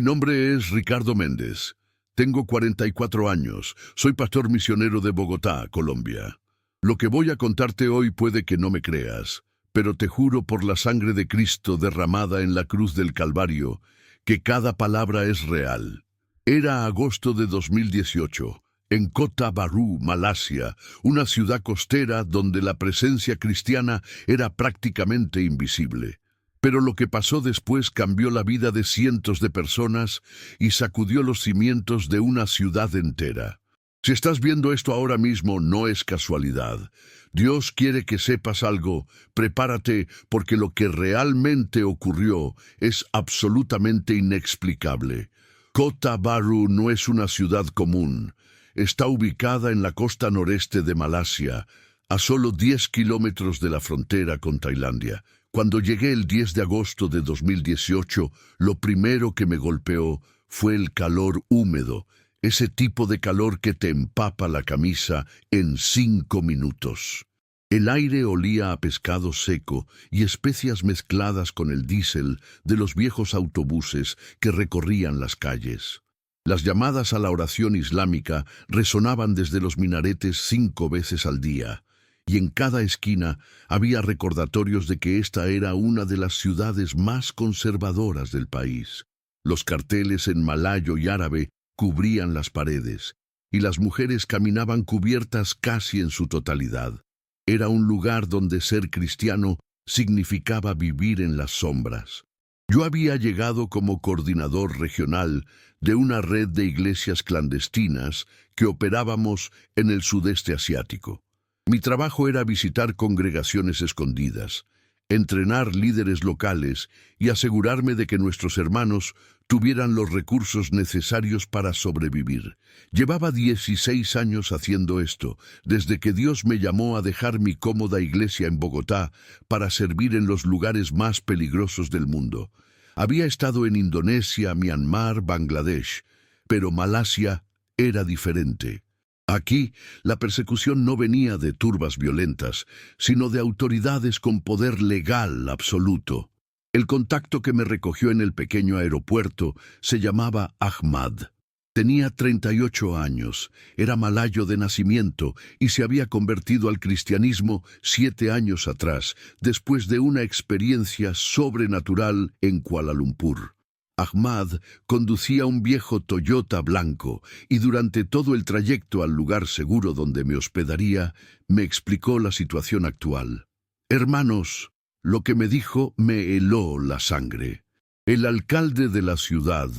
Mi nombre es Ricardo Méndez. Tengo 44 años. Soy pastor misionero de Bogotá, Colombia. Lo que voy a contarte hoy puede que no me creas, pero te juro por la sangre de Cristo derramada en la cruz del Calvario, que cada palabra es real. Era agosto de 2018, en Kota Baru, Malasia, una ciudad costera donde la presencia cristiana era prácticamente invisible. Pero lo que pasó después cambió la vida de cientos de personas y sacudió los cimientos de una ciudad entera. Si estás viendo esto ahora mismo, no es casualidad. Dios quiere que sepas algo. Prepárate, porque lo que realmente ocurrió es absolutamente inexplicable. Kota Baru no es una ciudad común. Está ubicada en la costa noreste de Malasia, a solo 10 kilómetros de la frontera con Tailandia. Cuando llegué el 10 de agosto de 2018, lo primero que me golpeó fue el calor húmedo, ese tipo de calor que te empapa la camisa en 5 minutos. El aire olía a pescado seco y especias mezcladas con el diésel de los viejos autobuses que recorrían las calles. Las llamadas a la oración islámica resonaban desde los minaretes 5 veces al día. Y en cada esquina había recordatorios de que esta era una de las ciudades más conservadoras del país. Los carteles en malayo y árabe cubrían las paredes, y las mujeres caminaban cubiertas casi en su totalidad. Era un lugar donde ser cristiano significaba vivir en las sombras. Yo había llegado como coordinador regional de una red de iglesias clandestinas que operábamos en el sudeste asiático. Mi trabajo era visitar congregaciones escondidas, entrenar líderes locales y asegurarme de que nuestros hermanos tuvieran los recursos necesarios para sobrevivir. Llevaba 16 años haciendo esto, desde que Dios me llamó a dejar mi cómoda iglesia en Bogotá para servir en los lugares más peligrosos del mundo. Había estado en Indonesia, Myanmar, Bangladesh, pero Malasia era diferente. Aquí, la persecución no venía de turbas violentas, sino de autoridades con poder legal absoluto. El contacto que me recogió en el pequeño aeropuerto se llamaba Ahmad. Tenía 38 años, era malayo de nacimiento y se había convertido al cristianismo 7 años atrás, después de una experiencia sobrenatural en Kuala Lumpur. Ahmad conducía un viejo Toyota blanco y durante todo el trayecto al lugar seguro donde me hospedaría, me explicó la situación actual. Hermanos, lo que me dijo me heló la sangre. El alcalde de la ciudad,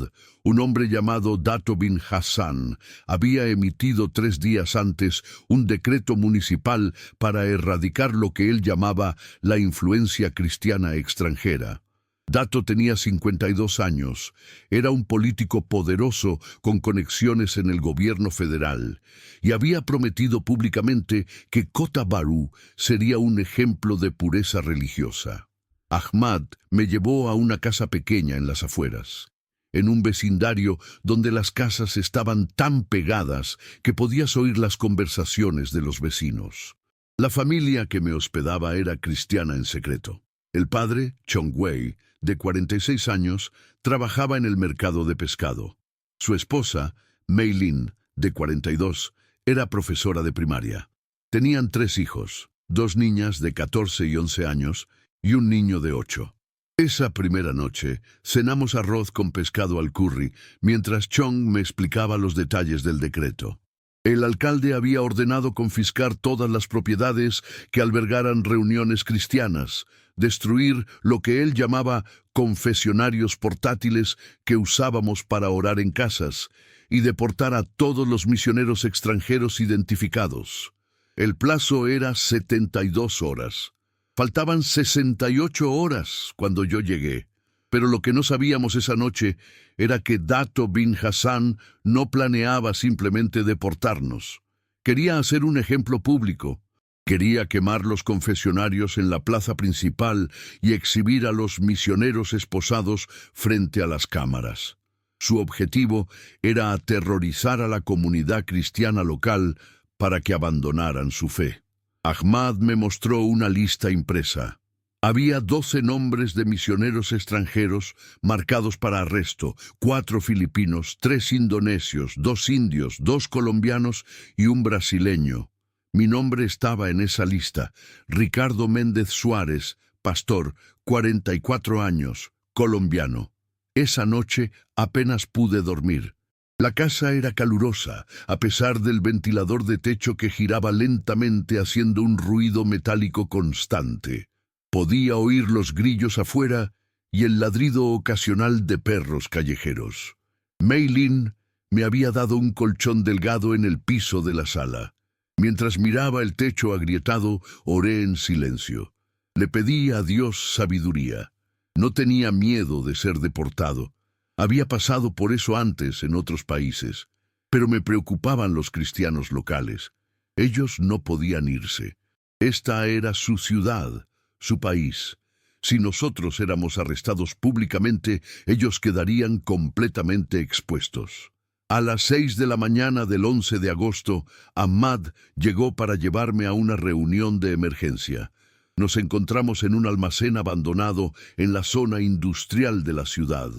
un hombre llamado Dato bin Hassan, había emitido 3 días antes un decreto municipal para erradicar lo que él llamaba la influencia cristiana extranjera. Dato tenía 52 años, era un político poderoso con conexiones en el gobierno federal y había prometido públicamente que Kota Baru sería un ejemplo de pureza religiosa. Ahmad me llevó a una casa pequeña en las afueras, en un vecindario donde las casas estaban tan pegadas que podías oír las conversaciones de los vecinos. La familia que me hospedaba era cristiana en secreto. El padre, Chong Wei, de 46 años, trabajaba en el mercado de pescado. Su esposa, Mei Lin, de 42, era profesora de primaria. Tenían 3 hijos, 2 niñas de 14 y 11 años y un niño de 8. Esa primera noche, cenamos arroz con pescado al curry, mientras Chong me explicaba los detalles del decreto. El alcalde había ordenado confiscar todas las propiedades que albergaran reuniones cristianas, destruir lo que él llamaba confesionarios portátiles que usábamos para orar en casas, y deportar a todos los misioneros extranjeros identificados. El plazo era 72 horas. Faltaban 68 horas cuando yo llegué. Pero lo que no sabíamos esa noche era que Dato bin Hassan no planeaba simplemente deportarnos. Quería hacer un ejemplo público. Quería quemar los confesionarios en la plaza principal y exhibir a los misioneros esposados frente a las cámaras. Su objetivo era aterrorizar a la comunidad cristiana local para que abandonaran su fe. Ahmad me mostró una lista impresa. Había 12 nombres de misioneros extranjeros marcados para arresto, 4 filipinos, 3 indonesios, 2 indios, 2 colombianos y un brasileño. Mi nombre estaba en esa lista: Ricardo Méndez Suárez, pastor, 44 años, colombiano. Esa noche apenas pude dormir. La casa era calurosa, a pesar del ventilador de techo que giraba lentamente haciendo un ruido metálico constante. Podía oír los grillos afuera y el ladrido ocasional de perros callejeros. Mei Lin me había dado un colchón delgado en el piso de la sala. Mientras miraba el techo agrietado, oré en silencio. Le pedí a Dios sabiduría. No tenía miedo de ser deportado. Había pasado por eso antes en otros países, pero me preocupaban los cristianos locales. Ellos no podían irse. Esta era su ciudad, su país. Si nosotros éramos arrestados públicamente, ellos quedarían completamente expuestos. A las 6 de la mañana del 11 de agosto, Ahmad llegó para llevarme a una reunión de emergencia. Nos encontramos en un almacén abandonado en la zona industrial de la ciudad.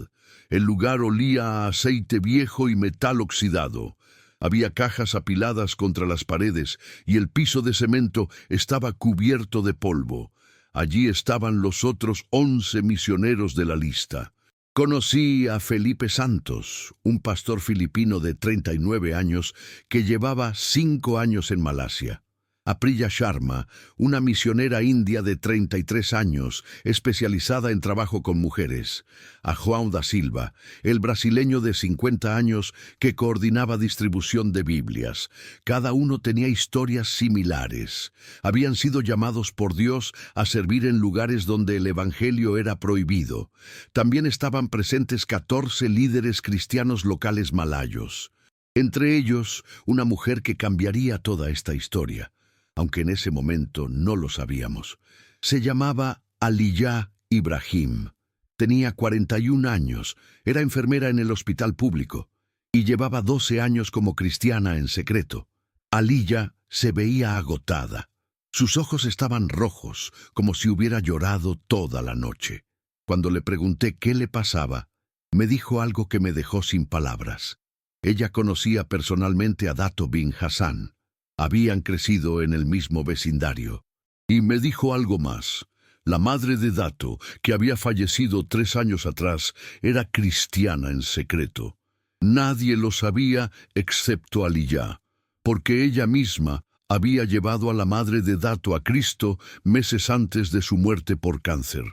El lugar olía a aceite viejo y metal oxidado. Había cajas apiladas contra las paredes y el piso de cemento estaba cubierto de polvo. Allí estaban los otros 11 misioneros de la lista. Conocí a Felipe Santos, un pastor filipino de 39 años que llevaba 5 años en Malasia. A Priya Sharma, una misionera india de 33 años, especializada en trabajo con mujeres. A João da Silva, el brasileño de 50 años que coordinaba distribución de Biblias. Cada uno tenía historias similares. Habían sido llamados por Dios a servir en lugares donde el evangelio era prohibido. También estaban presentes 14 líderes cristianos locales malayos. Entre ellos, una mujer que cambiaría toda esta historia, aunque en ese momento no lo sabíamos. Se llamaba Aliyah Ibrahim. Tenía 41 años, era enfermera en el hospital público y llevaba 12 años como cristiana en secreto. Aliyah se veía agotada. Sus ojos estaban rojos, como si hubiera llorado toda la noche. Cuando le pregunté qué le pasaba, me dijo algo que me dejó sin palabras. Ella conocía personalmente a Dato bin Hassan. Habían crecido en el mismo vecindario. Y me dijo algo más. La madre de Dato, que había fallecido 3 años atrás, era cristiana en secreto. Nadie lo sabía excepto Aliyah, porque ella misma había llevado a la madre de Dato a Cristo meses antes de su muerte por cáncer.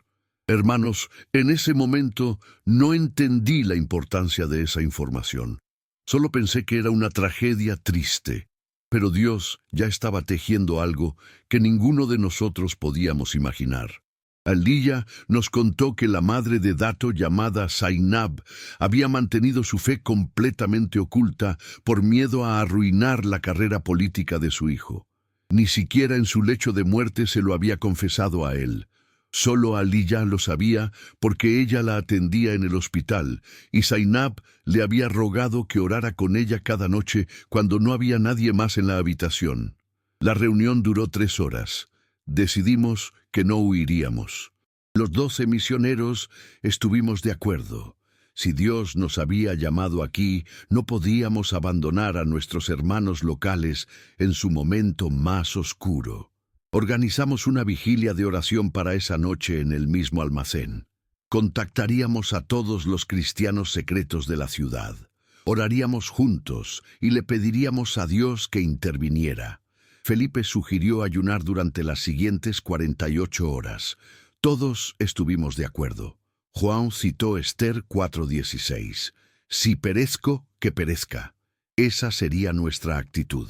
Hermanos, en ese momento no entendí la importancia de esa información. Solo pensé que era una tragedia triste. Pero Dios ya estaba tejiendo algo que ninguno de nosotros podíamos imaginar. Aliyah nos contó que la madre de Dato, llamada Zainab, había mantenido su fe completamente oculta por miedo a arruinar la carrera política de su hijo. Ni siquiera en su lecho de muerte se lo había confesado a él. Solo Aliyah lo sabía porque ella la atendía en el hospital y Zainab le había rogado que orara con ella cada noche cuando no había nadie más en la habitación. La reunión duró 3 horas. Decidimos que no huiríamos. Los 12 misioneros estuvimos de acuerdo. Si Dios nos había llamado aquí, no podíamos abandonar a nuestros hermanos locales en su momento más oscuro. Organizamos una vigilia de oración para esa noche en el mismo almacén. Contactaríamos a todos los cristianos secretos de la ciudad. Oraríamos juntos y le pediríamos a Dios que interviniera. Felipe sugirió ayunar durante las siguientes 48 horas. Todos estuvimos de acuerdo. Juan citó Esther 4:16. Si perezco, que perezca. Esa sería nuestra actitud.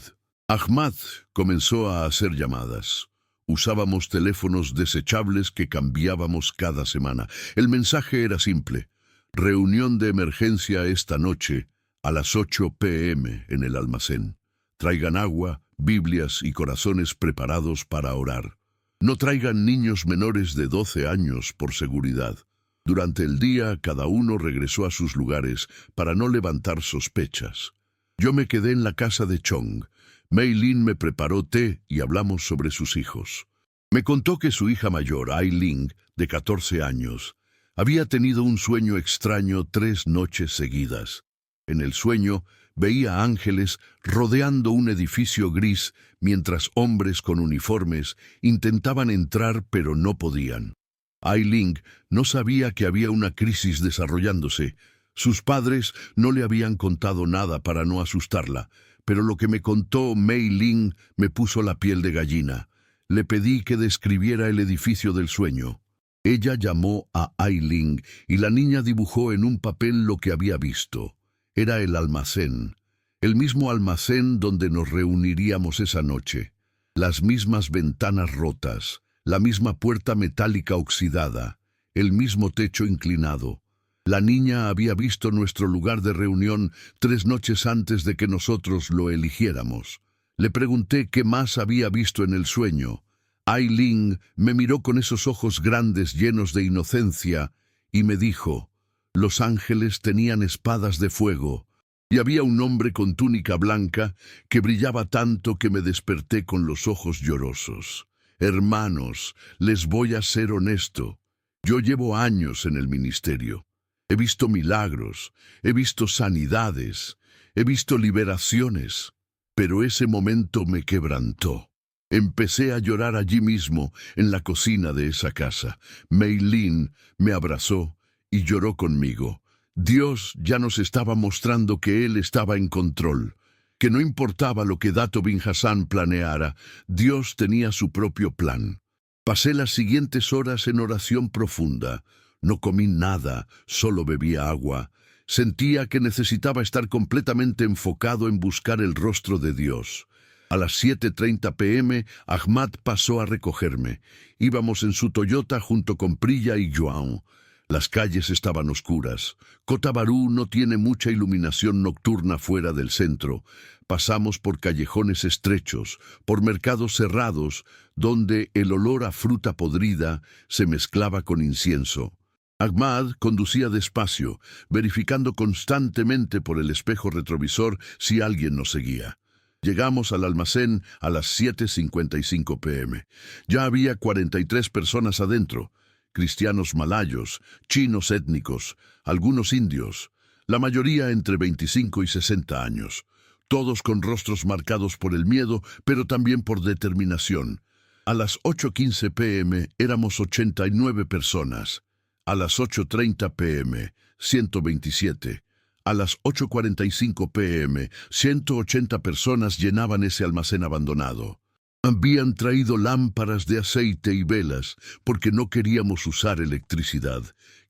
Ahmad comenzó a hacer llamadas. Usábamos teléfonos desechables que cambiábamos cada semana. El mensaje era simple: reunión de emergencia esta noche a las 8 p.m. en el almacén. Traigan agua, Biblias y corazones preparados para orar. No traigan niños menores de 12 años por seguridad. Durante el día, cada uno regresó a sus lugares para no levantar sospechas. Yo me quedé en la casa de Chong. Mei Lin me preparó té y hablamos sobre sus hijos. Me contó que su hija mayor, Ai Ling, de 14 años, había tenido un sueño extraño 3 noches seguidas. En el sueño veía ángeles rodeando un edificio gris mientras hombres con uniformes intentaban entrar pero no podían. Ai Ling no sabía que había una crisis desarrollándose. Sus padres no le habían contado nada para no asustarla, pero lo que me contó Mei Ling me puso la piel de gallina. Le pedí que describiera el edificio del sueño. Ella llamó a Ai Ling y la niña dibujó en un papel lo que había visto. Era el almacén, el mismo almacén donde nos reuniríamos esa noche. Las mismas ventanas rotas, la misma puerta metálica oxidada, el mismo techo inclinado. La niña había visto nuestro lugar de reunión 3 noches antes de que nosotros lo eligiéramos. Le pregunté qué más había visto en el sueño. Ai Ling me miró con esos ojos grandes llenos de inocencia y me dijo: los ángeles tenían espadas de fuego, y había un hombre con túnica blanca que brillaba tanto que me desperté con los ojos llorosos. Hermanos, les voy a ser honesto. Yo llevo años en el ministerio. He visto milagros, he visto sanidades, he visto liberaciones, pero ese momento me quebrantó. Empecé a llorar allí mismo, en la cocina de esa casa. Mei Ling me abrazó y lloró conmigo. Dios ya nos estaba mostrando que Él estaba en control, que no importaba lo que Dato bin Hassan planeara, Dios tenía su propio plan. Pasé las siguientes horas en oración profunda. No comí nada, solo bebía agua. Sentía que necesitaba estar completamente enfocado en buscar el rostro de Dios. A las 7:30 p.m., Ahmad pasó a recogerme. Íbamos en su Toyota junto con Priya y João. Las calles estaban oscuras. Kota Bharu no tiene mucha iluminación nocturna fuera del centro. Pasamos por callejones estrechos, por mercados cerrados, donde el olor a fruta podrida se mezclaba con incienso. Ahmad conducía despacio, verificando constantemente por el espejo retrovisor si alguien nos seguía. Llegamos al almacén a las 7:55 p.m. Ya había 43 personas adentro, cristianos malayos, chinos étnicos, algunos indios, la mayoría entre 25 y 60 años, todos con rostros marcados por el miedo, pero también por determinación. A las 8:15 p.m. éramos 89 personas. A las 8:30 p.m., 127. A las 8:45 p.m., 180 personas llenaban ese almacén abandonado. Habían traído lámparas de aceite y velas porque no queríamos usar electricidad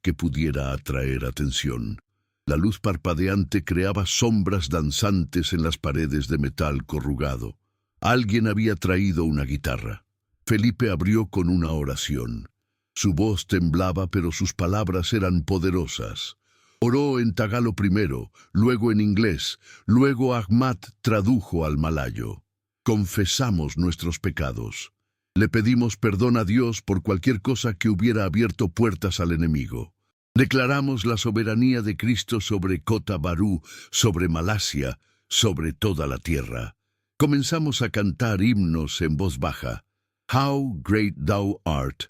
que pudiera atraer atención. La luz parpadeante creaba sombras danzantes en las paredes de metal corrugado. Alguien había traído una guitarra. Felipe abrió con una oración. Su voz temblaba, pero sus palabras eran poderosas. Oró en tagalo primero, luego en inglés, luego Ahmad tradujo al malayo. Confesamos nuestros pecados. Le pedimos perdón a Dios por cualquier cosa que hubiera abierto puertas al enemigo. Declaramos la soberanía de Cristo sobre Kota Bharu, sobre Malasia, sobre toda la tierra. Comenzamos a cantar himnos en voz baja. How great thou art,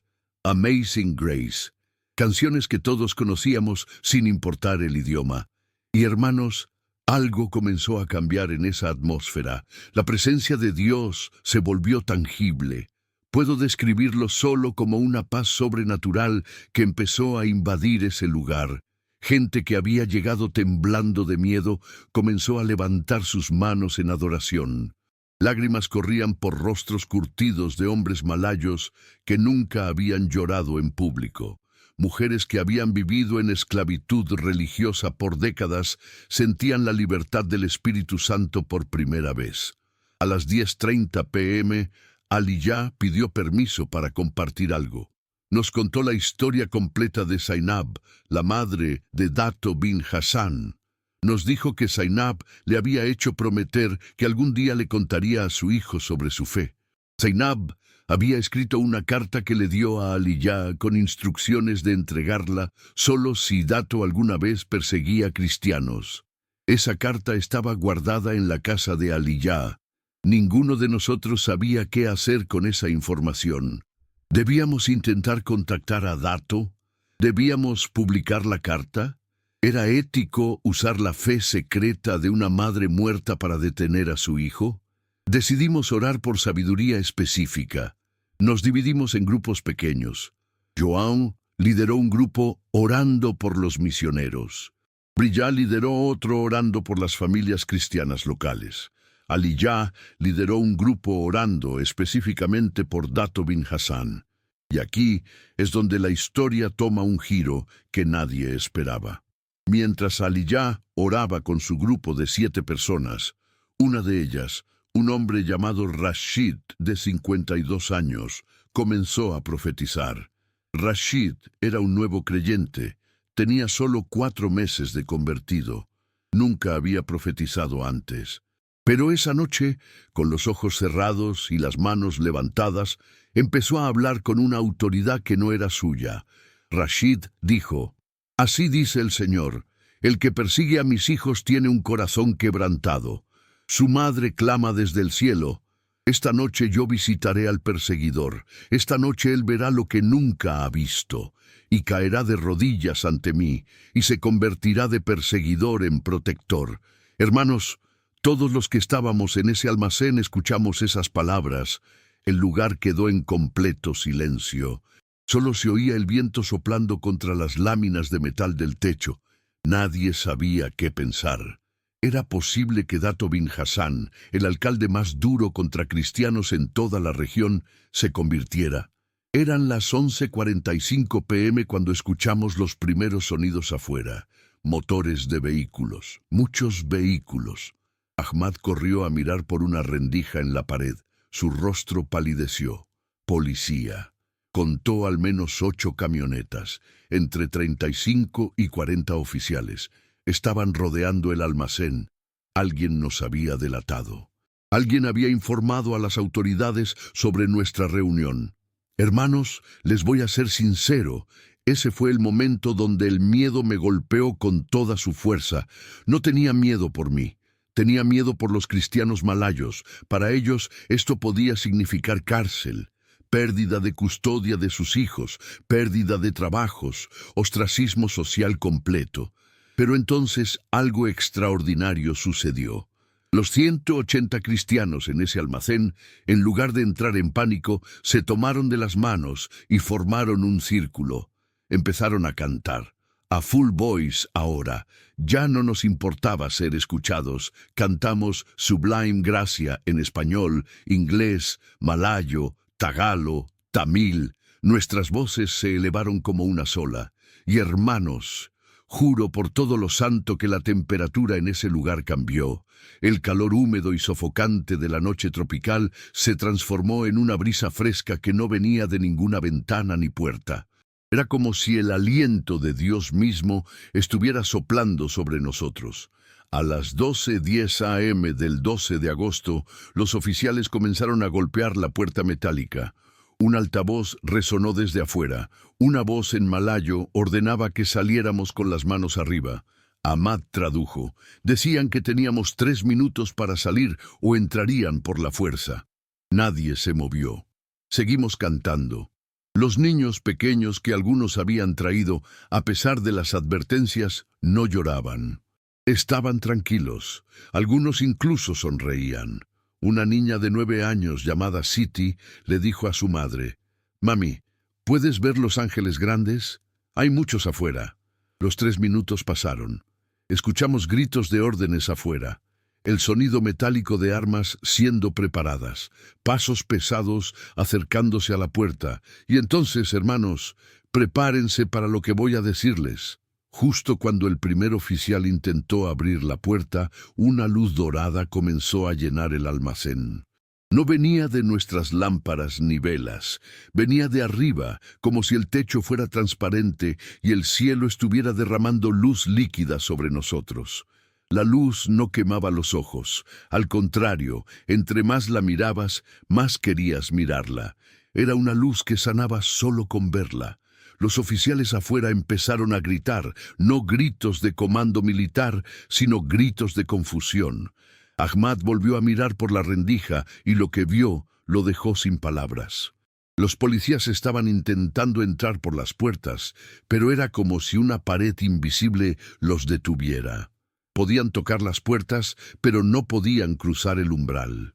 Amazing Grace. Canciones que todos conocíamos sin importar el idioma. Y hermanos, algo comenzó a cambiar en esa atmósfera. La presencia de Dios se volvió tangible. Puedo describirlo solo como una paz sobrenatural que empezó a invadir ese lugar. Gente que había llegado temblando de miedo comenzó a levantar sus manos en adoración. Lágrimas corrían por rostros curtidos de hombres malayos que nunca habían llorado en público. Mujeres que habían vivido en esclavitud religiosa por décadas sentían la libertad del Espíritu Santo por primera vez. A las 10:30 p.m., Aliyah pidió permiso para compartir algo. Nos contó la historia completa de Zainab, la madre de Dato bin Hassan. Nos dijo que Zainab le había hecho prometer que algún día le contaría a su hijo sobre su fe. Zainab había escrito una carta que le dio a Aliyah con instrucciones de entregarla solo si Dato alguna vez perseguía a cristianos. Esa carta estaba guardada en la casa de Aliyah. Ninguno de nosotros sabía qué hacer con esa información. ¿Debíamos intentar contactar a Dato? ¿Debíamos publicar la carta? ¿Era ético usar la fe secreta de una madre muerta para detener a su hijo? Decidimos orar por sabiduría específica. Nos dividimos en grupos pequeños. João lideró un grupo orando por los misioneros. Brillá lideró otro orando por las familias cristianas locales. Aliyah lideró un grupo orando específicamente por Dato bin Hassan. Y aquí es donde la historia toma un giro que nadie esperaba. Mientras Aliyah oraba con su grupo de 7 personas, una de ellas, un hombre llamado Rashid, de 52 años, comenzó a profetizar. Rashid era un nuevo creyente, tenía solo 4 meses de convertido. Nunca había profetizado antes. Pero esa noche, con los ojos cerrados y las manos levantadas, empezó a hablar con una autoridad que no era suya. Rashid dijo: «Así dice el Señor, el que persigue a mis hijos tiene un corazón quebrantado. Su madre clama desde el cielo: esta noche yo visitaré al perseguidor, esta noche él verá lo que nunca ha visto, y caerá de rodillas ante mí, y se convertirá de perseguidor en protector». Hermanos, todos los que estábamos en ese almacén escuchamos esas palabras. El lugar quedó en completo silencio. Solo se oía el viento soplando contra las láminas de metal del techo. Nadie sabía qué pensar. ¿Era posible que Dato bin Hassan, el alcalde más duro contra cristianos en toda la región, se convirtiera? Eran las 11:45 p.m. cuando escuchamos los primeros sonidos afuera. Motores de vehículos, muchos vehículos. Ahmad corrió a mirar por una rendija en la pared. Su rostro palideció. Policía. Contó al menos 8 camionetas, entre 35 y 40 oficiales. Estaban rodeando el almacén. Alguien nos había delatado. Alguien había informado a las autoridades sobre nuestra reunión. Hermanos, les voy a ser sincero. Ese fue el momento donde el miedo me golpeó con toda su fuerza. No tenía miedo por mí. Tenía miedo por los cristianos malayos. Para ellos esto podía significar cárcel, pérdida de custodia de sus hijos, pérdida de trabajos, ostracismo social completo. Pero entonces algo extraordinario sucedió. Los 180 cristianos en ese almacén, en lugar de entrar en pánico, se tomaron de las manos y formaron un círculo. Empezaron a cantar. A full voice ahora. Ya no nos importaba ser escuchados. Cantamos Sublime Gracia en español, inglés, malayo, tagalo, tamil. Nuestras voces se elevaron como una sola. Y hermanos, juro por todo lo santo que la temperatura en ese lugar cambió. El calor húmedo y sofocante de la noche tropical se transformó en una brisa fresca que no venía de ninguna ventana ni puerta. Era como si el aliento de Dios mismo estuviera soplando sobre nosotros. A las 12:10 a.m. del 12 de agosto, los oficiales comenzaron a golpear la puerta metálica. Un altavoz resonó desde afuera. Una voz en malayo ordenaba que saliéramos con las manos arriba. Ahmad tradujo. Decían que teníamos 3 minutos para salir o entrarían por la fuerza. Nadie se movió. Seguimos cantando. Los niños pequeños que algunos habían traído, a pesar de las advertencias, no lloraban. Estaban tranquilos. Algunos incluso sonreían. Una niña de 9 años llamada Siti le dijo a su madre: «Mami, ¿puedes ver los ángeles grandes? Hay muchos afuera». Los 3 minutos pasaron. Escuchamos gritos de órdenes afuera. El sonido metálico de armas siendo preparadas, pasos pesados acercándose a la puerta. Y entonces, hermanos, prepárense para lo que voy a decirles. Justo cuando el primer oficial intentó abrir la puerta, una luz dorada comenzó a llenar el almacén. No venía de nuestras lámparas ni velas, venía de arriba, como si el techo fuera transparente y el cielo estuviera derramando luz líquida sobre nosotros. La luz no quemaba los ojos. Al contrario, entre más la mirabas, más querías mirarla. Era una luz que sanaba solo con verla. Los oficiales afuera empezaron a gritar, no gritos de comando militar, sino gritos de confusión. Ahmad volvió a mirar por la rendija y lo que vio lo dejó sin palabras. Los policías estaban intentando entrar por las puertas, pero era como si una pared invisible los detuviera. Podían tocar las puertas, pero no podían cruzar el umbral.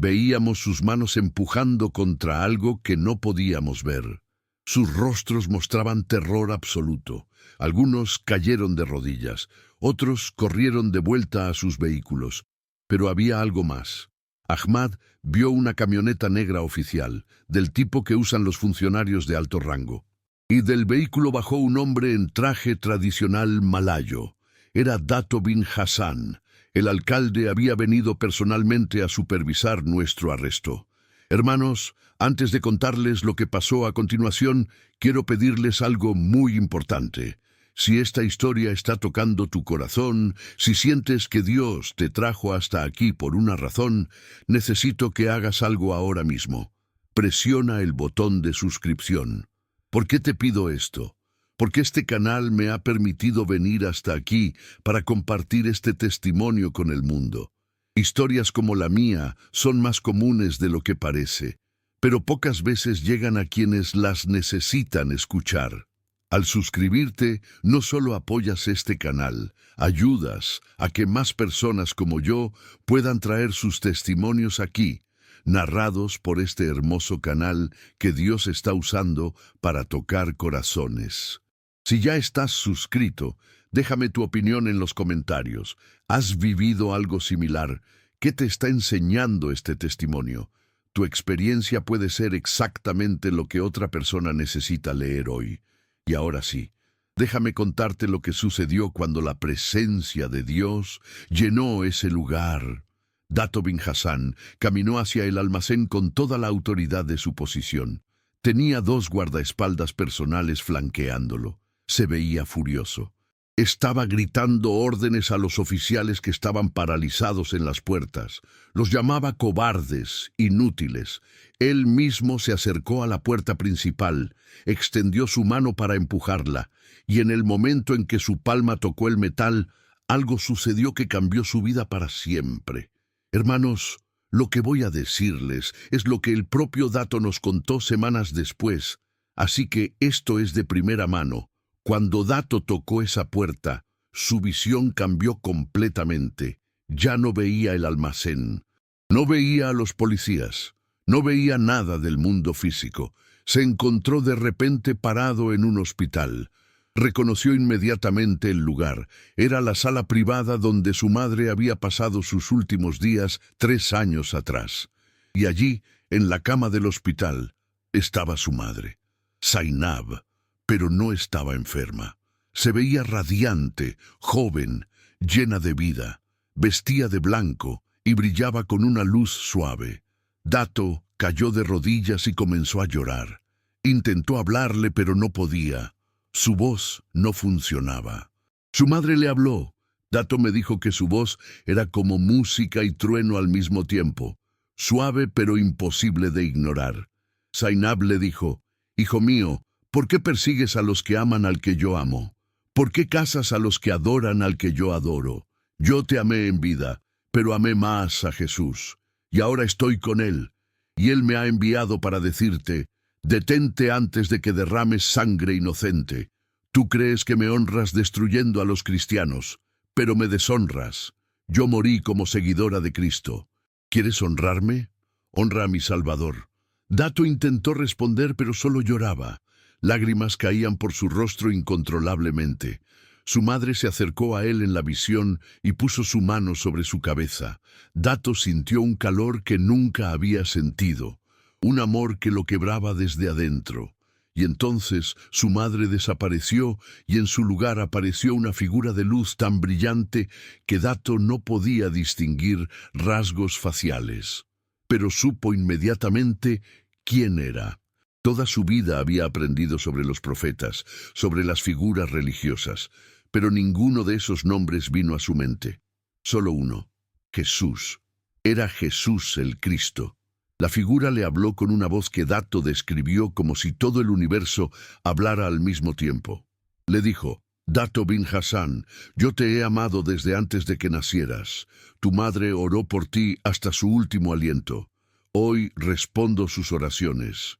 Veíamos sus manos empujando contra algo que no podíamos ver. Sus rostros mostraban terror absoluto. Algunos cayeron de rodillas, otros corrieron de vuelta a sus vehículos. Pero había algo más. Ahmad vio una camioneta negra oficial, del tipo que usan los funcionarios de alto rango. Y del vehículo bajó un hombre en traje tradicional malayo. Era Dato bin Hassan. El alcalde había venido personalmente a supervisar nuestro arresto. Hermanos, antes de contarles lo que pasó a continuación, quiero pedirles algo muy importante. Si esta historia está tocando tu corazón, si sientes que Dios te trajo hasta aquí por una razón, necesito que hagas algo ahora mismo. Presiona el botón de suscripción. ¿Por qué te pido esto? Porque este canal me ha permitido venir hasta aquí para compartir este testimonio con el mundo. Historias como la mía son más comunes de lo que parece, pero pocas veces llegan a quienes las necesitan escuchar. Al suscribirte, no solo apoyas este canal, ayudas a que más personas como yo puedan traer sus testimonios aquí, narrados por este hermoso canal que Dios está usando para tocar corazones. Si ya estás suscrito, déjame tu opinión en los comentarios. ¿Has vivido algo similar? ¿Qué te está enseñando este testimonio? Tu experiencia puede ser exactamente lo que otra persona necesita leer hoy. Y ahora sí, déjame contarte lo que sucedió cuando la presencia de Dios llenó ese lugar. Dato bin Hassan caminó hacia el almacén con toda la autoridad de su posición. Tenía 2 guardaespaldas personales flanqueándolo. Se veía furioso. Estaba gritando órdenes a los oficiales que estaban paralizados en las puertas. Los llamaba cobardes, inútiles. Él mismo se acercó a la puerta principal, extendió su mano para empujarla, y en el momento en que su palma tocó el metal, algo sucedió que cambió su vida para siempre. Hermanos, lo que voy a decirles es lo que el propio Dato nos contó semanas después, así que esto es de primera mano. Cuando Dato tocó esa puerta, su visión cambió completamente. Ya no veía el almacén, no veía a los policías, no veía nada del mundo físico. Se encontró de repente parado en un hospital. Reconoció inmediatamente el lugar. Era la sala privada donde su madre había pasado sus últimos días 3 años atrás. Y allí, en la cama del hospital, estaba su madre, Zainab. Pero no estaba enferma. Se veía radiante, joven, llena de vida. Vestía de blanco y brillaba con una luz suave. Dato cayó de rodillas y comenzó a llorar. Intentó hablarle, pero no podía. Su voz no funcionaba. Su madre le habló. Dato me dijo que su voz era como música y trueno al mismo tiempo, suave pero imposible de ignorar. Zainab le dijo: «Hijo mío, ¿por qué persigues a los que aman al que yo amo? ¿Por qué cazas a los que adoran al que yo adoro? Yo te amé en vida, pero amé más a Jesús, y ahora estoy con Él, y Él me ha enviado para decirte: detente antes de que derrames sangre inocente. Tú crees que me honras destruyendo a los cristianos, pero me deshonras. Yo morí como seguidora de Cristo. ¿Quieres honrarme? Honra a mi Salvador». Dato intentó responder, pero solo lloraba. Lágrimas caían por su rostro incontrolablemente. Su madre se acercó a él en la visión y puso su mano sobre su cabeza. Dato sintió un calor que nunca había sentido, un amor que lo quebraba desde adentro. Y entonces su madre desapareció y en su lugar apareció una figura de luz tan brillante que Dato no podía distinguir rasgos faciales. Pero supo inmediatamente quién era. Toda su vida había aprendido sobre los profetas, sobre las figuras religiosas, pero ninguno de esos nombres vino a su mente. Solo uno: Jesús. Era Jesús el Cristo. La figura le habló con una voz que Dato describió como si todo el universo hablara al mismo tiempo. Le dijo: «Dato bin Hassan, yo te he amado desde antes de que nacieras. Tu madre oró por ti hasta su último aliento. Hoy respondo sus oraciones.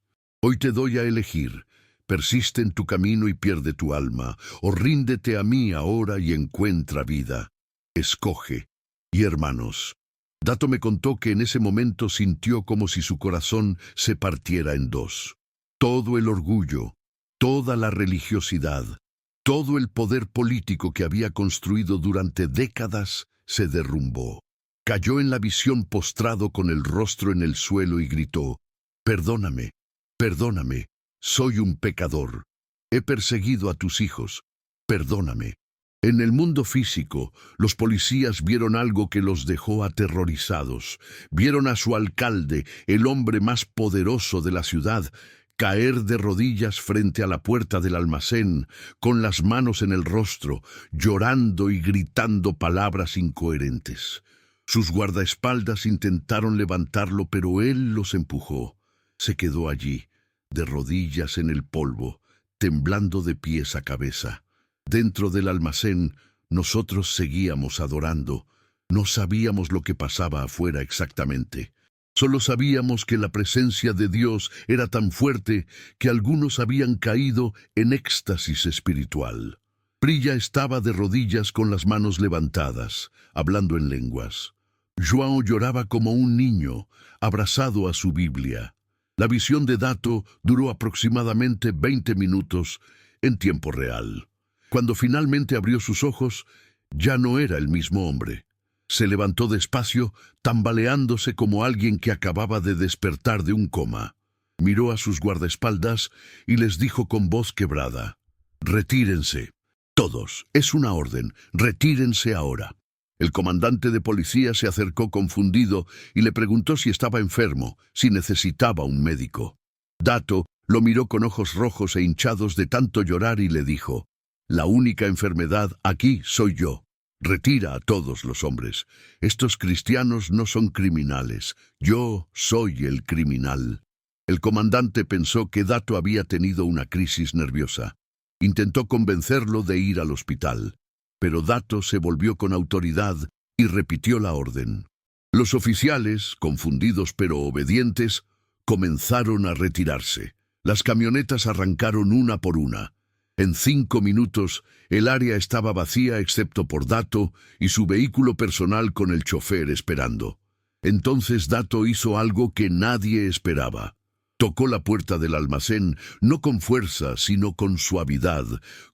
Hoy te doy a elegir. Persiste en tu camino y pierde tu alma, o ríndete a mí ahora y encuentra vida. Escoge. Y hermanos, Dato me contó que en ese momento sintió como si su corazón se partiera en dos. Todo el orgullo, toda la religiosidad, todo el poder político que había construido durante décadas se derrumbó. Cayó en la visión postrado con el rostro en el suelo y gritó: «Perdóname, perdóname, soy un pecador. He perseguido a tus hijos. Perdóname». En el mundo físico, los policías vieron algo que los dejó aterrorizados. Vieron a su alcalde, el hombre más poderoso de la ciudad, caer de rodillas frente a la puerta del almacén, con las manos en el rostro, llorando y gritando palabras incoherentes. Sus guardaespaldas intentaron levantarlo, pero él los empujó. Se quedó allí, de rodillas en el polvo, temblando de pies a cabeza. Dentro del almacén, nosotros seguíamos adorando. No sabíamos lo que pasaba afuera exactamente. Solo sabíamos que la presencia de Dios era tan fuerte que algunos habían caído en éxtasis espiritual. Prilla estaba de rodillas con las manos levantadas, hablando en lenguas. João lloraba como un niño, abrazado a su Biblia. La visión de Dato duró aproximadamente 20 minutos en tiempo real. Cuando finalmente abrió sus ojos, ya no era el mismo hombre. Se levantó despacio, tambaleándose como alguien que acababa de despertar de un coma. Miró a sus guardaespaldas y les dijo con voz quebrada: «Retírense. Todos. Es una orden. Retírense ahora». El comandante de policía se acercó confundido y le preguntó si estaba enfermo, si necesitaba un médico. Dato lo miró con ojos rojos e hinchados de tanto llorar y le dijo: «La única enfermedad aquí soy yo. Retira a todos los hombres. Estos cristianos no son criminales. Yo soy el criminal». El comandante pensó que Dato había tenido una crisis nerviosa. Intentó convencerlo de ir al hospital, pero Dato se volvió con autoridad y repitió la orden. Los oficiales, confundidos pero obedientes, comenzaron a retirarse. Las camionetas arrancaron una por una. En 5 minutos, el área estaba vacía excepto por Dato y su vehículo personal con el chofer esperando. Entonces Dato hizo algo que nadie esperaba. Tocó la puerta del almacén, no con fuerza, sino con suavidad,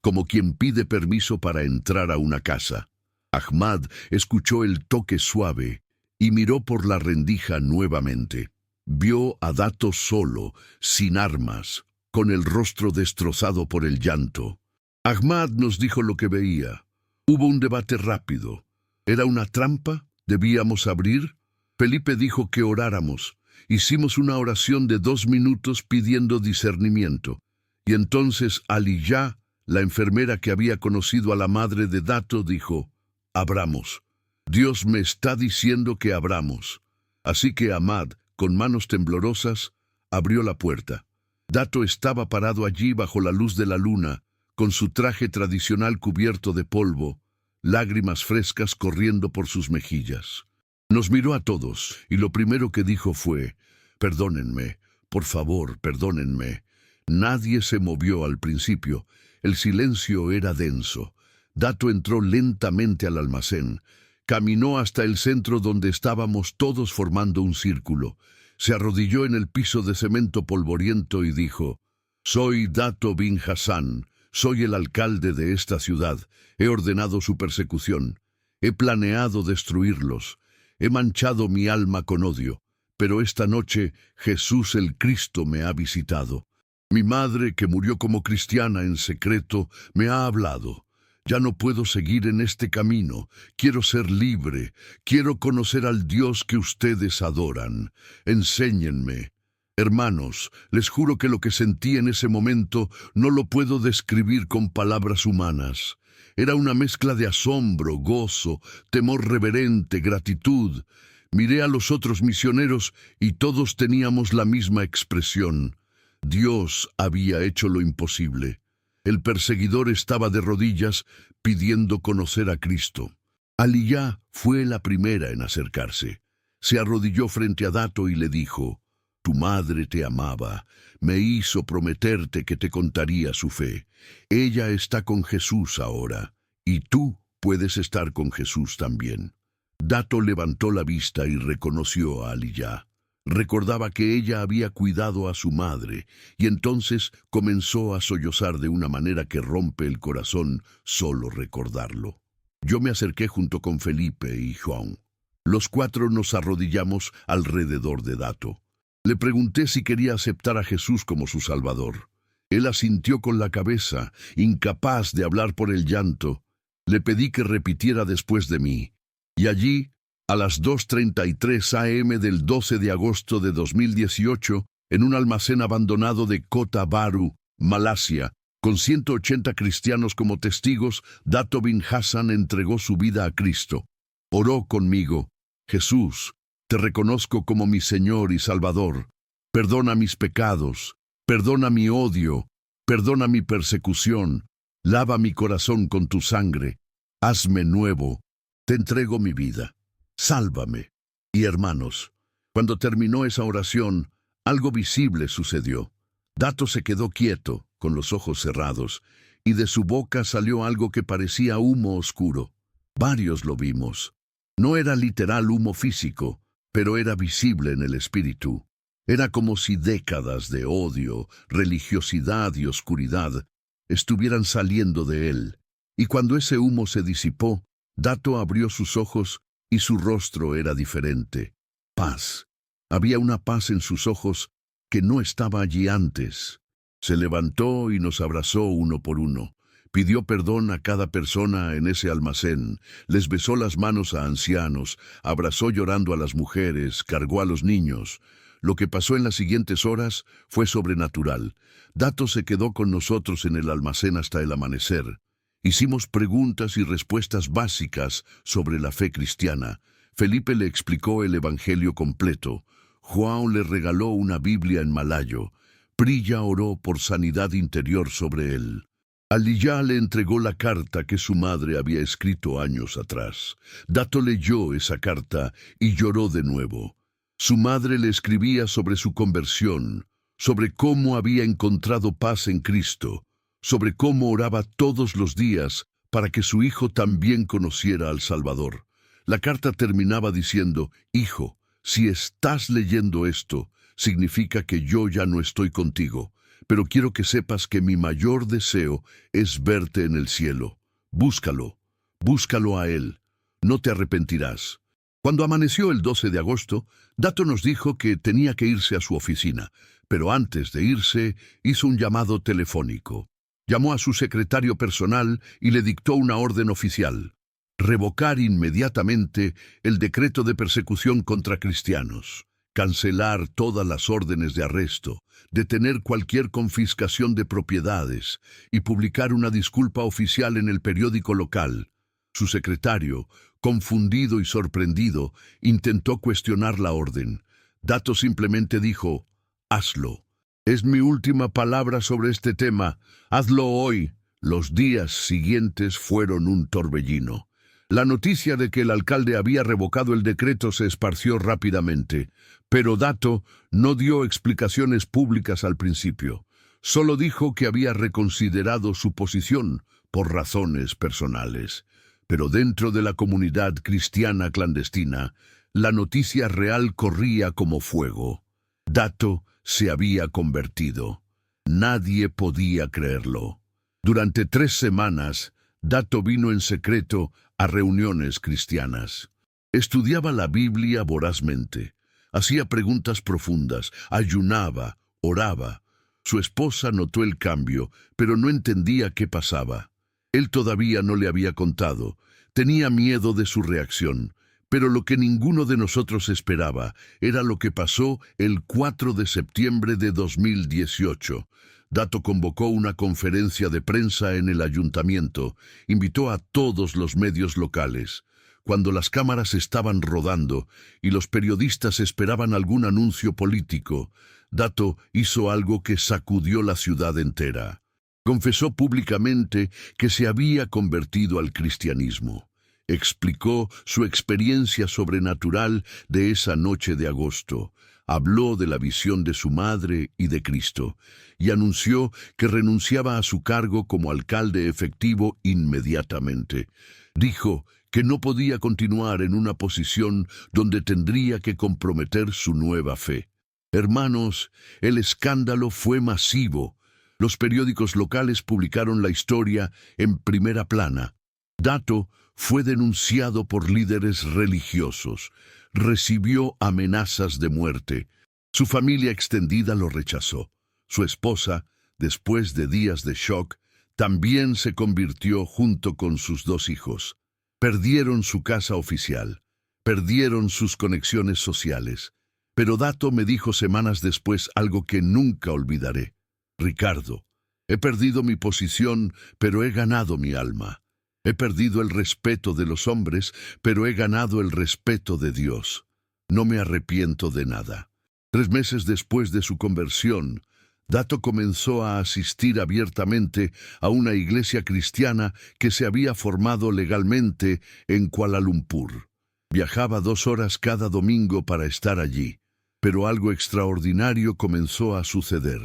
como quien pide permiso para entrar a una casa. Ahmad escuchó el toque suave y miró por la rendija nuevamente. Vio a Dato solo, sin armas, con el rostro destrozado por el llanto. Ahmad nos dijo lo que veía. Hubo un debate rápido. ¿Era una trampa? ¿Debíamos abrir? Felipe dijo que oráramos. Hicimos una oración de 2 minutos pidiendo discernimiento. Y entonces Aliyah, la enfermera que había conocido a la madre de Dato, dijo: «Abramos. Dios me está diciendo que abramos». Así que Ahmad, con manos temblorosas, abrió la puerta. Dato estaba parado allí bajo la luz de la luna, con su traje tradicional cubierto de polvo, lágrimas frescas corriendo por sus mejillas. Nos miró a todos, y lo primero que dijo fue: «Perdónenme, por favor, perdónenme». Nadie se movió al principio. El silencio era denso. Dato entró lentamente al almacén. Caminó hasta el centro donde estábamos todos formando un círculo. Se arrodilló en el piso de cemento polvoriento y dijo: «Soy Dato bin Hassan, soy el alcalde de esta ciudad. He ordenado su persecución. He planeado destruirlos. He manchado mi alma con odio. Pero esta noche Jesús el Cristo me ha visitado. Mi madre, que murió como cristiana en secreto, me ha hablado. Ya no puedo seguir en este camino. Quiero ser libre. Quiero conocer al Dios que ustedes adoran. Enséñenme». Hermanos, les juro que lo que sentí en ese momento no lo puedo describir con palabras humanas. Era una mezcla de asombro, gozo, temor reverente, gratitud. Miré a los otros misioneros y todos teníamos la misma expresión. Dios había hecho lo imposible. El perseguidor estaba de rodillas pidiendo conocer a Cristo. Aliyah fue la primera en acercarse. Se arrodilló frente a Dato y le dijo: Tu madre te amaba. Me hizo prometerte que te contaría su fe. Ella está con Jesús ahora, y tú puedes estar con Jesús también. Dato levantó la vista y reconoció a Aliyah. Recordaba que ella había cuidado a su madre, y entonces comenzó a sollozar de una manera que rompe el corazón solo recordarlo. Yo me acerqué junto con Felipe y Juan. Los cuatro nos arrodillamos alrededor de Dato. Le pregunté si quería aceptar a Jesús como su Salvador. Él asintió con la cabeza, incapaz de hablar por el llanto. Le pedí que repitiera después de mí. Y allí, a las 2:33 a.m. del 12 de agosto de 2018, en un almacén abandonado de Kota Baru, Malasia, con 180 cristianos como testigos, Dato bin Hassan entregó su vida a Cristo. Oró conmigo: Jesús, te reconozco como mi Señor y Salvador. Perdona mis pecados, perdona mi odio, perdona mi persecución. Lava mi corazón con tu sangre. Hazme nuevo. Te entrego mi vida. Sálvame. Y hermanos, cuando terminó esa oración, algo visible sucedió. Dato se quedó quieto, con los ojos cerrados, y de su boca salió algo que parecía humo oscuro. Varios lo vimos. No era literal humo físico, pero era visible en el espíritu. Era como si décadas de odio, religiosidad y oscuridad estuvieran saliendo de él. Y cuando ese humo se disipó, Dato abrió sus ojos y su rostro era diferente. Paz. Había una paz en sus ojos que no estaba allí antes. Se levantó y nos abrazó uno por uno. Pidió perdón a cada persona en ese almacén, les besó las manos a ancianos, abrazó llorando a las mujeres, cargó a los niños. Lo que pasó en las siguientes horas fue sobrenatural. Dato se quedó con nosotros en el almacén hasta el amanecer. Hicimos preguntas y respuestas básicas sobre la fe cristiana. Felipe le explicó el Evangelio completo. Juan le regaló una Biblia en malayo. Priya oró por sanidad interior sobre él. Aliyah le entregó la carta que su madre había escrito años atrás. Dato leyó esa carta y lloró de nuevo. Su madre le escribía sobre su conversión, sobre cómo había encontrado paz en Cristo, sobre cómo oraba todos los días para que su hijo también conociera al Salvador. La carta terminaba diciendo: Hijo, si estás leyendo esto, significa que yo ya no estoy contigo, pero quiero que sepas que mi mayor deseo es verte en el cielo. Búscalo, búscalo a Él, no te arrepentirás. Cuando amaneció el 12 de agosto, Dato nos dijo que tenía que irse a su oficina, pero antes de irse hizo un llamado telefónico. Llamó a su secretario personal y le dictó una orden oficial: revocar inmediatamente el decreto de persecución contra cristianos, cancelar todas las órdenes de arresto, detener cualquier confiscación de propiedades y publicar una disculpa oficial en el periódico local. Su secretario, confundido y sorprendido, intentó cuestionar la orden. Dato simplemente dijo: hazlo. Es mi última palabra sobre este tema. Hazlo hoy. Los días siguientes fueron un torbellino. La noticia de que el alcalde había revocado el decreto se esparció rápidamente, pero Dato no dio explicaciones públicas al principio. Solo dijo que había reconsiderado su posición por razones personales. Pero dentro de la comunidad cristiana clandestina, la noticia real corría como fuego. Dato se había convertido. Nadie podía creerlo. Durante 3 semanas, Dato vino en secreto a reuniones cristianas. Estudiaba la Biblia vorazmente, hacía preguntas profundas, ayunaba, oraba. Su esposa notó el cambio, pero no entendía qué pasaba. Él todavía no le había contado. Tenía miedo de su reacción, pero lo que ninguno de nosotros esperaba era lo que pasó el 4 de septiembre de 2018. Dato convocó una conferencia de prensa en el ayuntamiento, invitó a todos los medios locales. Cuando las cámaras estaban rodando y los periodistas esperaban algún anuncio político, Dato hizo algo que sacudió la ciudad entera. Confesó públicamente que se había convertido al cristianismo. Explicó su experiencia sobrenatural de esa noche de agosto. Habló de la visión de su madre y de Cristo, y anunció que renunciaba a su cargo como alcalde efectivo inmediatamente. Dijo que no podía continuar en una posición donde tendría que comprometer su nueva fe. Hermanos, el escándalo fue masivo. Los periódicos locales publicaron la historia en primera plana. Dato fue denunciado por líderes religiosos. Recibió amenazas de muerte. Su familia extendida lo rechazó. Su esposa, después de días de shock, también se convirtió junto con sus 2 hijos. Perdieron su casa oficial. Perdieron sus conexiones sociales. Pero Dato me dijo semanas después algo que nunca olvidaré. Ricardo, he perdido mi posición, pero he ganado mi alma. He perdido el respeto de los hombres, pero he ganado el respeto de Dios. No me arrepiento de nada. 3 meses después de su conversión, Dato comenzó a asistir abiertamente a una iglesia cristiana que se había formado legalmente en Kuala Lumpur. Viajaba 2 horas cada domingo para estar allí, pero algo extraordinario comenzó a suceder.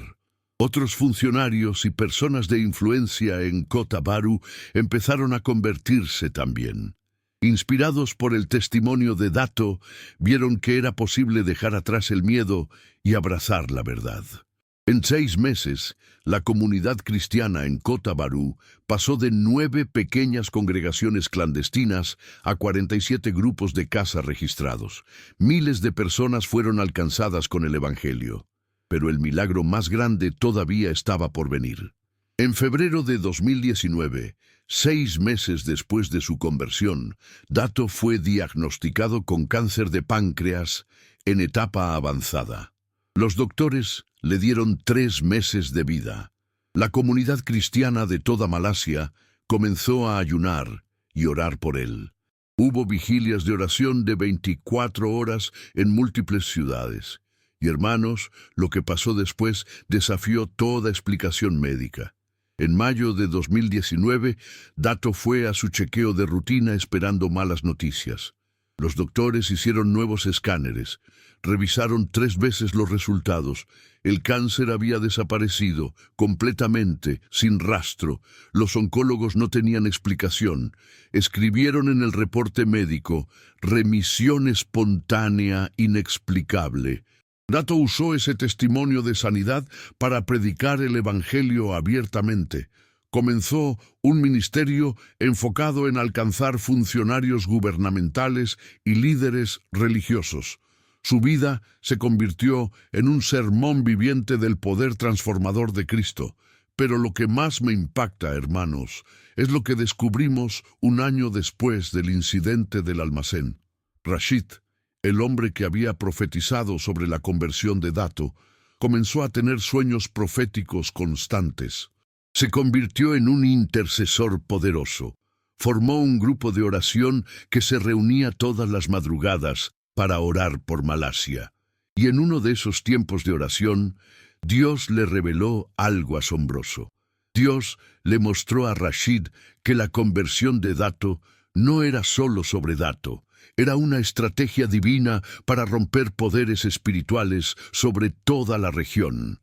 Otros funcionarios y personas de influencia en Kota Bharu empezaron a convertirse también. Inspirados por el testimonio de Dato, vieron que era posible dejar atrás el miedo y abrazar la verdad. En 6 meses, la comunidad cristiana en Kota Bharu pasó de 9 pequeñas congregaciones clandestinas a 47 grupos de casa registrados. Miles de personas fueron alcanzadas con el Evangelio. Pero el milagro más grande todavía estaba por venir. En febrero de 2019, 6 meses después de su conversión, Dato fue diagnosticado con cáncer de páncreas en etapa avanzada. Los doctores le dieron 3 meses de vida. La comunidad cristiana de toda Malasia comenzó a ayunar y orar por él. Hubo vigilias de oración de 24 horas en múltiples ciudades. Y hermanos, lo que pasó después desafió toda explicación médica. En mayo de 2019, Dato fue a su chequeo de rutina esperando malas noticias. Los doctores hicieron nuevos escáneres, revisaron 3 veces los resultados. El cáncer había desaparecido completamente, sin rastro. Los oncólogos no tenían explicación. Escribieron en el reporte médico, remisión espontánea inexplicable. Dato usó ese testimonio de sanidad para predicar el Evangelio abiertamente. Comenzó un ministerio enfocado en alcanzar funcionarios gubernamentales y líderes religiosos. Su vida se convirtió en un sermón viviente del poder transformador de Cristo. Pero lo que más me impacta, hermanos, es lo que descubrimos un año después del incidente del almacén. Rashid, el hombre que había profetizado sobre la conversión de Dato, comenzó a tener sueños proféticos constantes. Se convirtió en un intercesor poderoso. Formó un grupo de oración que se reunía todas las madrugadas para orar por Malasia. Y en uno de esos tiempos de oración, Dios le reveló algo asombroso. Dios le mostró a Rashid que la conversión de Dato no era solo sobre Dato. Era una estrategia divina para romper poderes espirituales sobre toda la región.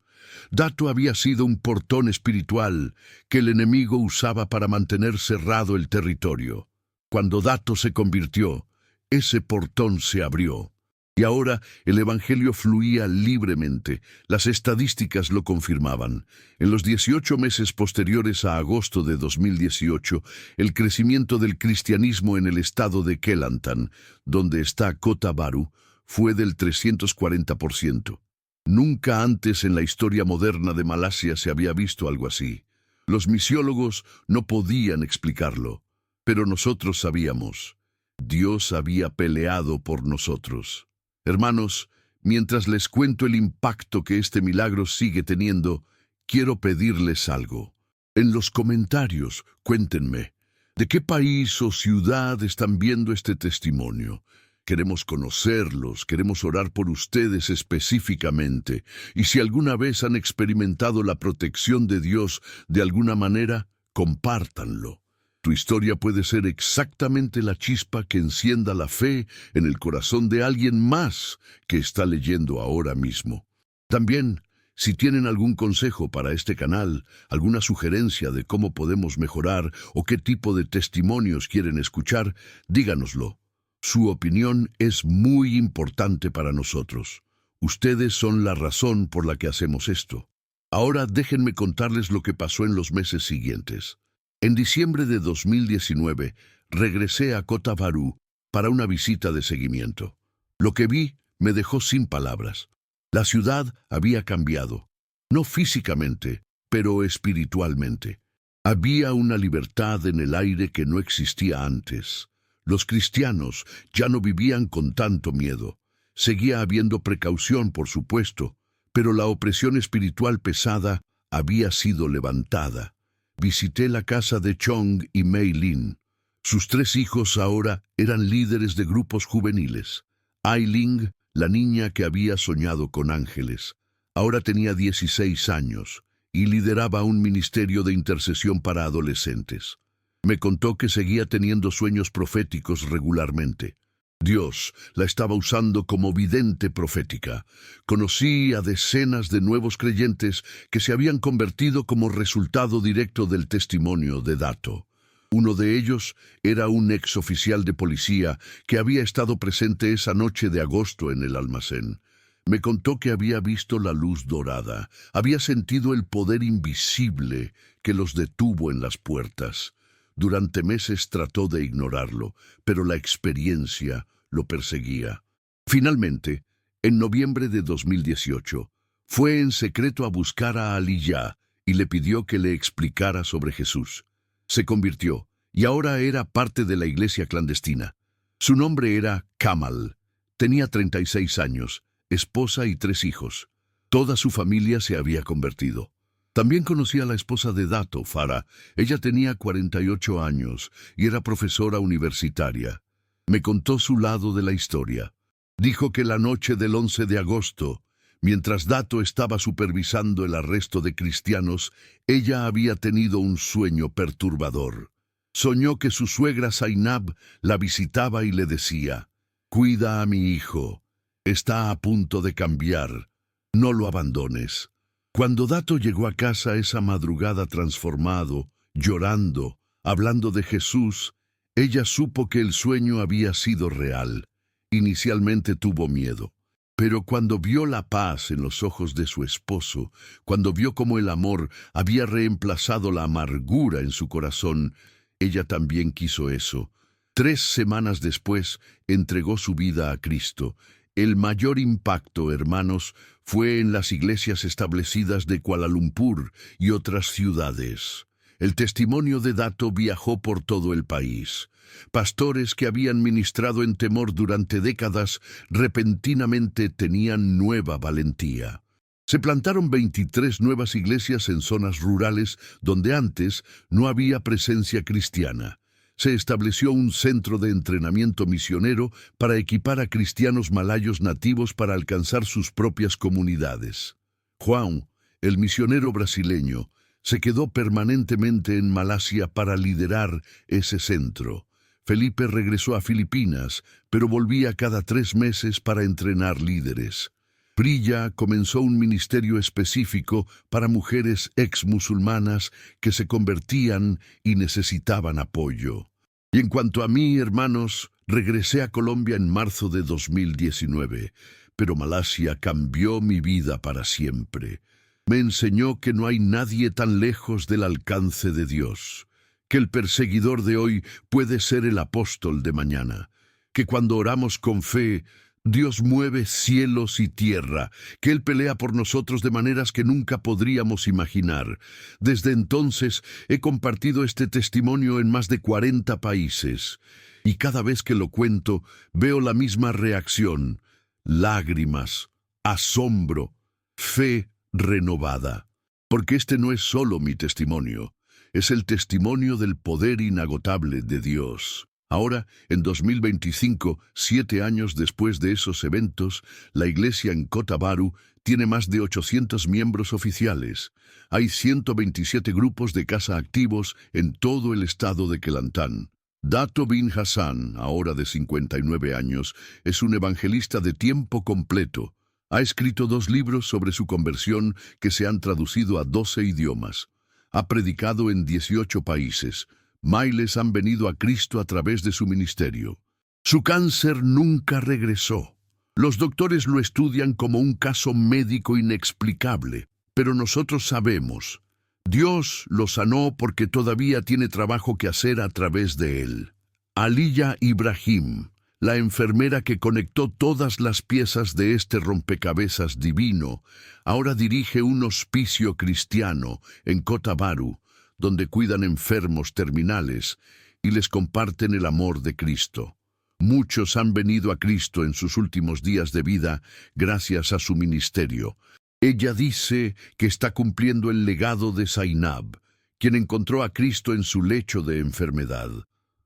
Dato había sido un portón espiritual que el enemigo usaba para mantener cerrado el territorio. Cuando Dato se convirtió, ese portón se abrió. Y ahora el Evangelio fluía libremente. Las estadísticas lo confirmaban. En los 18 meses posteriores a agosto de 2018, el crecimiento del cristianismo en el estado de Kelantan, donde está Kota Bharu, fue del 340%. Nunca antes en la historia moderna de Malasia se había visto algo así. Los misiólogos no podían explicarlo, pero nosotros sabíamos. Dios había peleado por nosotros. Hermanos, mientras les cuento el impacto que este milagro sigue teniendo, quiero pedirles algo. En los comentarios, cuéntenme, ¿de qué país o ciudad están viendo este testimonio? Queremos conocerlos, queremos orar por ustedes específicamente. Y si alguna vez han experimentado la protección de Dios de alguna manera, compártanlo. Tu historia puede ser exactamente la chispa que encienda la fe en el corazón de alguien más que está leyendo ahora mismo. También, si tienen algún consejo para este canal, alguna sugerencia de cómo podemos mejorar o qué tipo de testimonios quieren escuchar, díganoslo. Su opinión es muy importante para nosotros. Ustedes son la razón por la que hacemos esto. Ahora déjenme contarles lo que pasó en los meses siguientes. En diciembre de 2019, regresé a Kota Bharu para una visita de seguimiento. Lo que vi me dejó sin palabras. La ciudad había cambiado, no físicamente, pero espiritualmente. Había una libertad en el aire que no existía antes. Los cristianos ya no vivían con tanto miedo. Seguía habiendo precaución, por supuesto, pero la opresión espiritual pesada había sido levantada. Visité la casa de Chong y Mei Lin. Sus 3 hijos ahora eran líderes de grupos juveniles. Ai Ling, la niña que había soñado con ángeles, ahora tenía 16 años y lideraba un ministerio de intercesión para adolescentes. Me contó que seguía teniendo sueños proféticos regularmente. Dios la estaba usando como vidente profética. Conocí a decenas de nuevos creyentes que se habían convertido como resultado directo del testimonio de Dato. Uno de ellos era un exoficial de policía que había estado presente esa noche de agosto en el almacén. Me contó que había visto la luz dorada, había sentido el poder invisible que los detuvo en las puertas. Durante meses trató de ignorarlo, pero la experiencia lo perseguía. Finalmente, en noviembre de 2018, fue en secreto a buscar a Aliyah y le pidió que le explicara sobre Jesús. Se convirtió y ahora era parte de la iglesia clandestina. Su nombre era Kamal. Tenía 36 años, esposa y 3 hijos. Toda su familia se había convertido. También conocí a la esposa de Dato, Farah. Ella tenía 48 años y era profesora universitaria. Me contó su lado de la historia. Dijo que la noche del 11 de agosto, mientras Dato estaba supervisando el arresto de cristianos, ella había tenido un sueño perturbador. Soñó que su suegra Zainab la visitaba y le decía: «Cuida a mi hijo, está a punto de cambiar, no lo abandones». Cuando Dato llegó a casa esa madrugada transformado, llorando, hablando de Jesús, ella supo que el sueño había sido real. Inicialmente tuvo miedo, pero cuando vio la paz en los ojos de su esposo, cuando vio cómo el amor había reemplazado la amargura en su corazón, ella también quiso eso. 3 semanas después, entregó su vida a Cristo. El mayor impacto, hermanos, fue en las iglesias establecidas de Kuala Lumpur y otras ciudades. El testimonio de Dato viajó por todo el país. Pastores que habían ministrado en temor durante décadas repentinamente tenían nueva valentía. Se plantaron 23 nuevas iglesias en zonas rurales donde antes no había presencia cristiana. Se estableció un centro de entrenamiento misionero para equipar a cristianos malayos nativos para alcanzar sus propias comunidades. Juan, el misionero brasileño, se quedó permanentemente en Malasia para liderar ese centro. Felipe regresó a Filipinas, pero volvía cada 3 meses para entrenar líderes. Priya comenzó un ministerio específico para mujeres ex-musulmanas que se convertían y necesitaban apoyo. Y en cuanto a mí, hermanos, regresé a Colombia en marzo de 2019, pero Malasia cambió mi vida para siempre. Me enseñó que no hay nadie tan lejos del alcance de Dios, que el perseguidor de hoy puede ser el apóstol de mañana, que cuando oramos con fe, Dios mueve cielos y tierra, que Él pelea por nosotros de maneras que nunca podríamos imaginar. Desde entonces he compartido este testimonio en más de 40 países, y cada vez que lo cuento veo la misma reacción: lágrimas, asombro, fe renovada. Porque este no es solo mi testimonio, es el testimonio del poder inagotable de Dios. Ahora, en 2025, 7 años después de esos eventos, la iglesia en Kota Bharu tiene más de 800 miembros oficiales. Hay 127 grupos de casa activos en todo el estado de Kelantan. Dato bin Hassan, ahora de 59 años, es un evangelista de tiempo completo. Ha escrito 2 libros sobre su conversión que se han traducido a 12 idiomas. Ha predicado en 18 países. Miles han venido a Cristo a través de su ministerio. Su cáncer nunca regresó. Los doctores lo estudian como un caso médico inexplicable, pero nosotros sabemos, Dios lo sanó porque todavía tiene trabajo que hacer a través de él. Aliya Ibrahim, la enfermera que conectó todas las piezas de este rompecabezas divino, ahora dirige un hospicio cristiano en Kota Bharu, donde cuidan enfermos terminales y les comparten el amor de Cristo. Muchos han venido a Cristo en sus últimos días de vida gracias a su ministerio. Ella dice que está cumpliendo el legado de Zainab, quien encontró a Cristo en su lecho de enfermedad.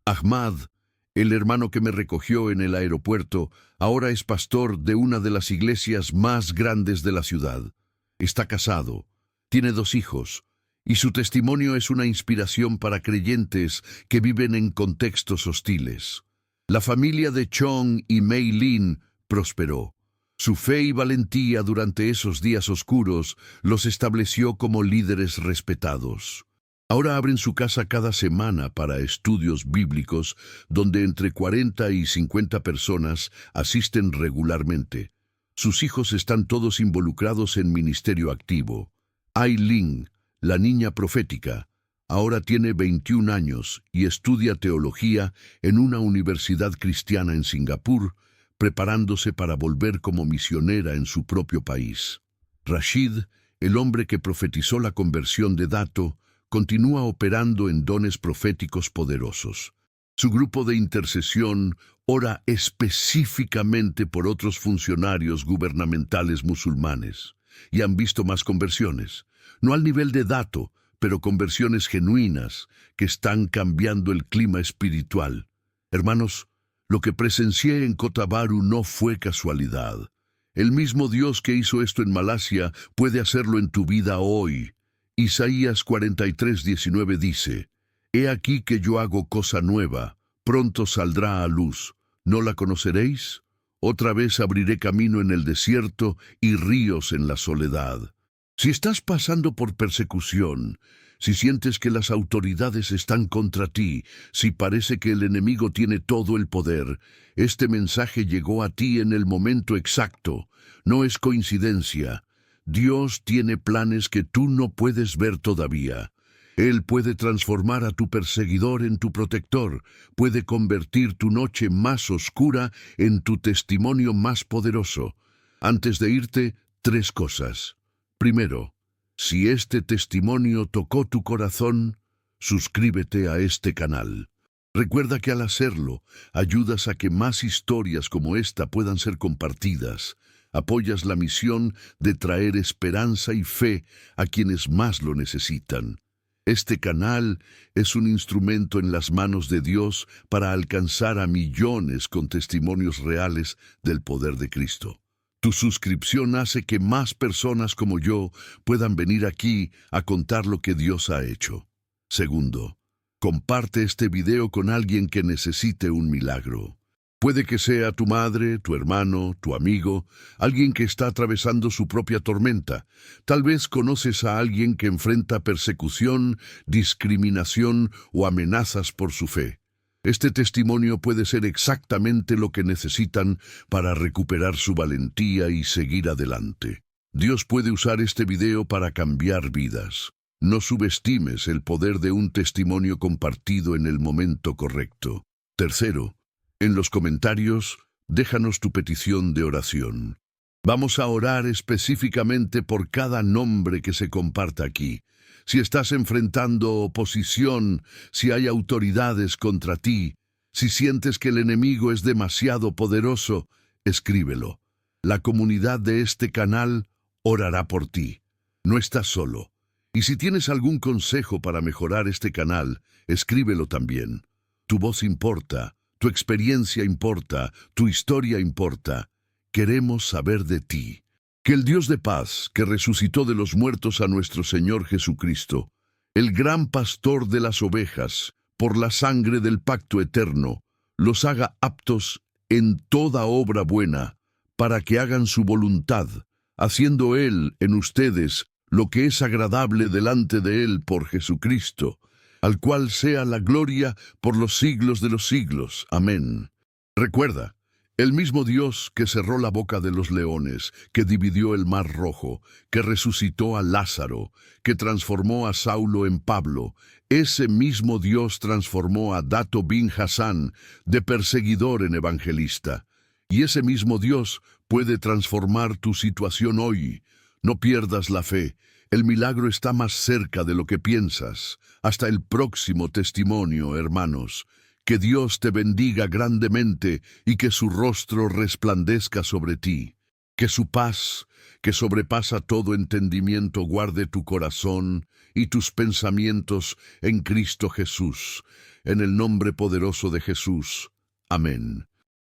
Ahmad, el hermano que me recogió en el aeropuerto, ahora es pastor de una de las iglesias más grandes de la ciudad. Está casado, tiene 2 hijos, y su testimonio es una inspiración para creyentes que viven en contextos hostiles. La familia de Chong y Mei Lin prosperó. Su fe y valentía durante esos días oscuros los estableció como líderes respetados. Ahora abren su casa cada semana para estudios bíblicos, donde entre 40 y 50 personas asisten regularmente. Sus hijos están todos involucrados en ministerio activo. Aileen, la niña profética, ahora tiene 21 años y estudia teología en una universidad cristiana en Singapur, preparándose para volver como misionera en su propio país. Rashid, el hombre que profetizó la conversión de Dato, continúa operando en dones proféticos poderosos. Su grupo de intercesión ora específicamente por otros funcionarios gubernamentales musulmanes, y han visto más conversiones, no al nivel de Dato, pero conversiones genuinas que están cambiando el clima espiritual. Hermanos, lo que presencié en Kota Bharu no fue casualidad. El mismo Dios que hizo esto en Malasia puede hacerlo en tu vida hoy. Isaías 43:19 dice, «He aquí que yo hago cosa nueva, pronto saldrá a luz. ¿No la conoceréis? Otra vez abriré camino en el desierto y ríos en la soledad». Si estás pasando por persecución, si sientes que las autoridades están contra ti, si parece que el enemigo tiene todo el poder, este mensaje llegó a ti en el momento exacto. No es coincidencia. Dios tiene planes que tú no puedes ver todavía. Él puede transformar a tu perseguidor en tu protector, puede convertir tu noche más oscura en tu testimonio más poderoso. Antes de irte, 3 cosas. Primero, si este testimonio tocó tu corazón, suscríbete a este canal. Recuerda que al hacerlo, ayudas a que más historias como esta puedan ser compartidas. Apoyas la misión de traer esperanza y fe a quienes más lo necesitan. Este canal es un instrumento en las manos de Dios para alcanzar a millones con testimonios reales del poder de Cristo. Tu suscripción hace que más personas como yo puedan venir aquí a contar lo que Dios ha hecho. Segundo, comparte este video con alguien que necesite un milagro. Puede que sea tu madre, tu hermano, tu amigo, alguien que está atravesando su propia tormenta. Tal vez conoces a alguien que enfrenta persecución, discriminación o amenazas por su fe. Este testimonio puede ser exactamente lo que necesitan para recuperar su valentía y seguir adelante. Dios puede usar este video para cambiar vidas. No subestimes el poder de un testimonio compartido en el momento correcto. Tercero, en los comentarios, déjanos tu petición de oración. Vamos a orar específicamente por cada nombre que se comparta aquí. Si estás enfrentando oposición, si hay autoridades contra ti, si sientes que el enemigo es demasiado poderoso, escríbelo. La comunidad de este canal orará por ti. No estás solo. Y si tienes algún consejo para mejorar este canal, escríbelo también. Tu voz importa. Tu experiencia importa, tu historia importa. Queremos saber de ti. Que el Dios de paz, que resucitó de los muertos a nuestro Señor Jesucristo, el gran pastor de las ovejas, por la sangre del pacto eterno, los haga aptos en toda obra buena, para que hagan su voluntad, haciendo Él en ustedes lo que es agradable delante de Él por Jesucristo, al cual sea la gloria por los siglos de los siglos. Amén. Recuerda, el mismo Dios que cerró la boca de los leones, que dividió el mar rojo, que resucitó a Lázaro, que transformó a Saulo en Pablo, ese mismo Dios transformó a Dato bin Hassan de perseguidor en evangelista. Y ese mismo Dios puede transformar tu situación hoy. No pierdas la fe. El milagro está más cerca de lo que piensas. Hasta el próximo testimonio, hermanos. Que Dios te bendiga grandemente y que su rostro resplandezca sobre ti. Que su paz, que sobrepasa todo entendimiento, guarde tu corazón y tus pensamientos en Cristo Jesús. En el nombre poderoso de Jesús. Amén.